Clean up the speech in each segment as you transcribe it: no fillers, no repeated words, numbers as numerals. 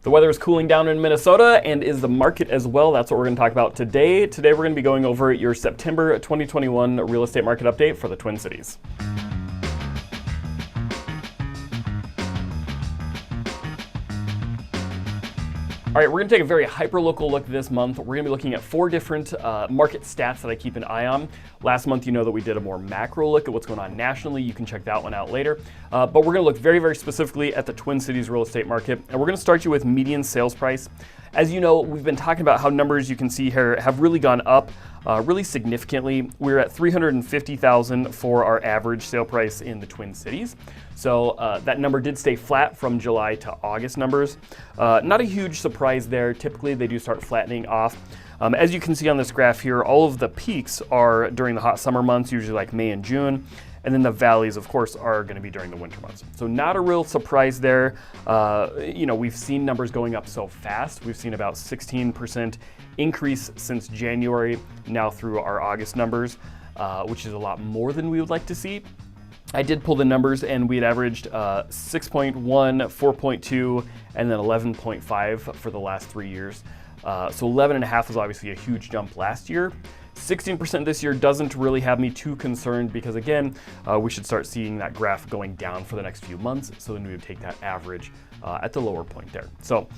The weather is cooling down in Minnesota, and is the market as well. That's what we're going to talk about today. Today we're going to be going over your September 2021 real estate market update for the Twin Cities. All right, we're going to take a very hyper-local look this month. We're going to be looking at 4 different market stats that I keep an eye on. Last month, you know that we did a more macro look at what's going on nationally. You can check that one out later. But we're going to look very, very specifically at the Twin Cities real estate market. And we're going to start you with median sales price. As you know, we've been talking about how numbers you can see here have really gone up really significantly. We're at $350,000 for our average sale price in the Twin Cities. So that number did stay flat from July to August numbers. Not a huge surprise there. Typically, they do start flattening off. As you can see on this graph here, all of the peaks are during the hot summer months, usually like May and June. And then the valleys, of course, are going to be during the winter months. So not a real surprise there. We've seen numbers going up so fast. We've seen about 16% increase since January, now through our August numbers, which is a lot more than we would like to see. I did pull the numbers, and we had averaged 6.1, 4.2, and then 11.5 for the last 3 years. So 11.5 was obviously a huge jump last year. 16% this year doesn't really have me too concerned because, again, we should start seeing that graph going down for the next few months. So then we would take that average at the lower point there. So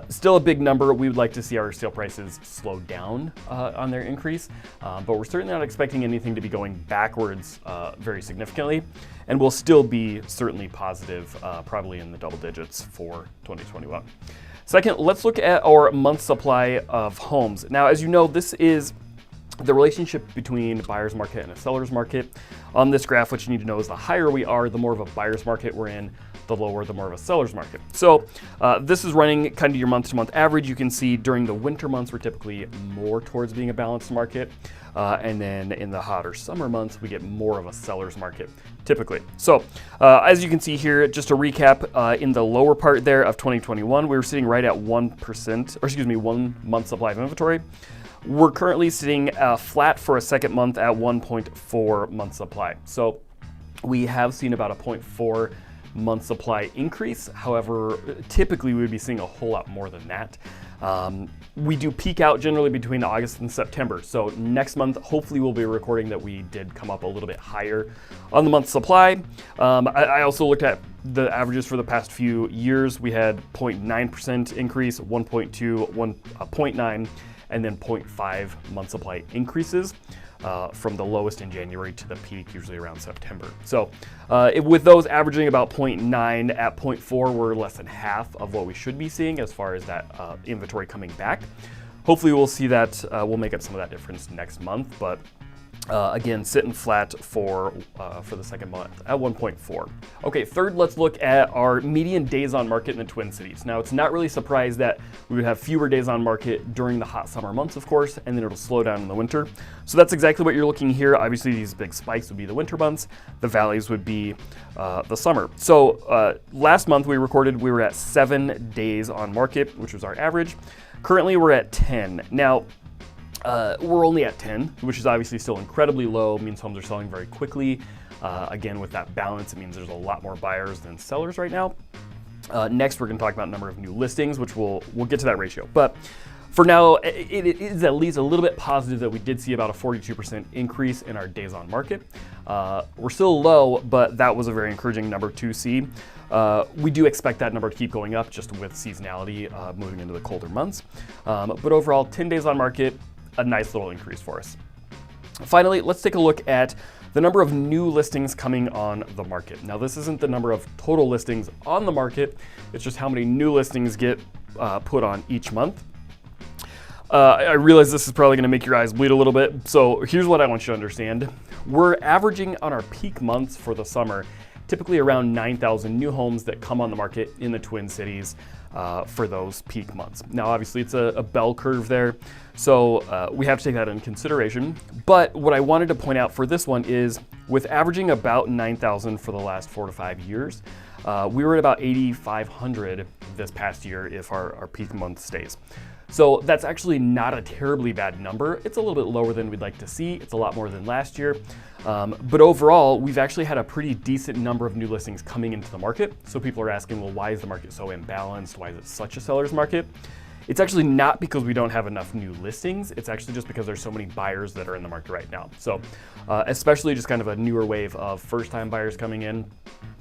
still a big number. We would like to see our sale prices slow down on their increase, but we're certainly not expecting anything to be going backwards very significantly. And we'll still be certainly positive, probably in the double digits for 2021. Second, let's look at our month supply of homes. Now, as you know, this is the relationship between a buyer's market and a seller's market. On this graph, what you need to know is the higher we are, the more of a buyer's market we're in, the lower, the more of a seller's market. So this is running kind of your month-to-month average. You can see during the winter months, we're typically more towards being a balanced market. And then in the hotter summer months, we get more of a seller's market, typically. So as you can see here, just to recap, in the lower part there of 2021, we were sitting right at 1 month supply of inventory. We're currently sitting flat for a second month at 1.4 month supply. So we have seen about a 0.4 month supply increase. However, typically we would be seeing a whole lot more than that. We do peak out generally between August and September. So next month, hopefully we'll be recording that we did come up a little bit higher on the month supply. I also looked at the averages for the past few years. We had 0.9% increase, 1.2, 0.9, and then 0.5 month supply increases from the lowest in January to the peak, usually around September. So with those averaging about 0.9 at 0.4, we're less than half of what we should be seeing as far as that inventory coming back. Hopefully we'll see that, we'll make up some of that difference next month, but again, sitting flat for the second month at 1.4. Okay, third, let's look at our median days on market in the Twin Cities. Now, it's not really surprised that we would have fewer days on market during the hot summer months, of course, and then it'll slow down in the winter. So that's exactly what you're looking here. Obviously, these big spikes would be the winter months. The valleys would be the summer. So last month we were at 7 days on market, which was our average. Currently, we're at 10. Now, we're only at 10, which is obviously still incredibly low. It means homes are selling very quickly. Again, with that balance, it means there's a lot more buyers than sellers right now. Next, we're going to talk about number of new listings, which we'll get to that ratio. But for now, it is at least a little bit positive that we did see about a 42% increase in our days on market. We're still low, but that was a very encouraging number to see. We do expect that number to keep going up just with seasonality moving into the colder months. But overall, 10 days on market, a nice little increase for us. Finally, let's take a look at the number of new listings coming on the market. Now, this isn't the number of total listings on the market, it's just how many new listings get put on each month. I realize this is probably going to make your eyes bleed a little bit, so here's what I want you to understand. We're averaging on our peak months for the summer, typically around 9,000 new homes that come on the market in the Twin Cities for those peak months. Now, obviously, it's a bell curve there, so we have to take that into consideration. But what I wanted to point out for this one is with averaging about 9,000 for the last 4 to 5 years, We were at about 8,500 this past year if our peak month stays. So that's actually not a terribly bad number. It's a little bit lower than we'd like to see. It's a lot more than last year. But overall, we've actually had a pretty decent number of new listings coming into the market. So people are asking, well, why is the market so imbalanced? Why is it such a seller's market? It's actually not because we don't have enough new listings. It's actually just because there's so many buyers that are in the market right now. So especially just kind of a newer wave of first-time buyers coming in,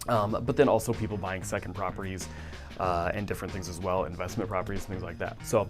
but then also people buying second properties and different things as well, investment properties, things like that. So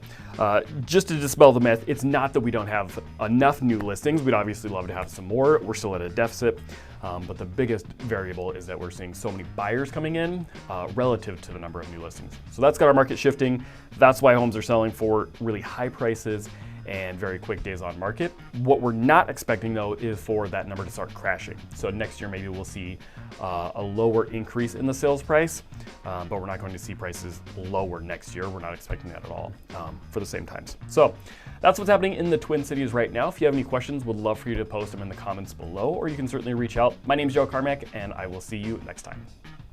just to dispel the myth, it's not that we don't have enough new listings. We'd obviously love to have some more. We're still at a deficit. But the biggest variable is that we're seeing so many buyers coming in relative to the number of new listings. So that's got our market shifting. That's why homes are selling for really high prices and very quick days on market. What we're not expecting though is for that number to start crashing. So next year maybe we'll see a lower increase in the sales price, but we're not going to see prices lower next year. We're not expecting that at all for the same times. So that's what's happening in the Twin Cities right now. If you have any questions, would love for you to post them in the comments below, or you can certainly reach out. My name is Joe Carmack, and I will see you next time.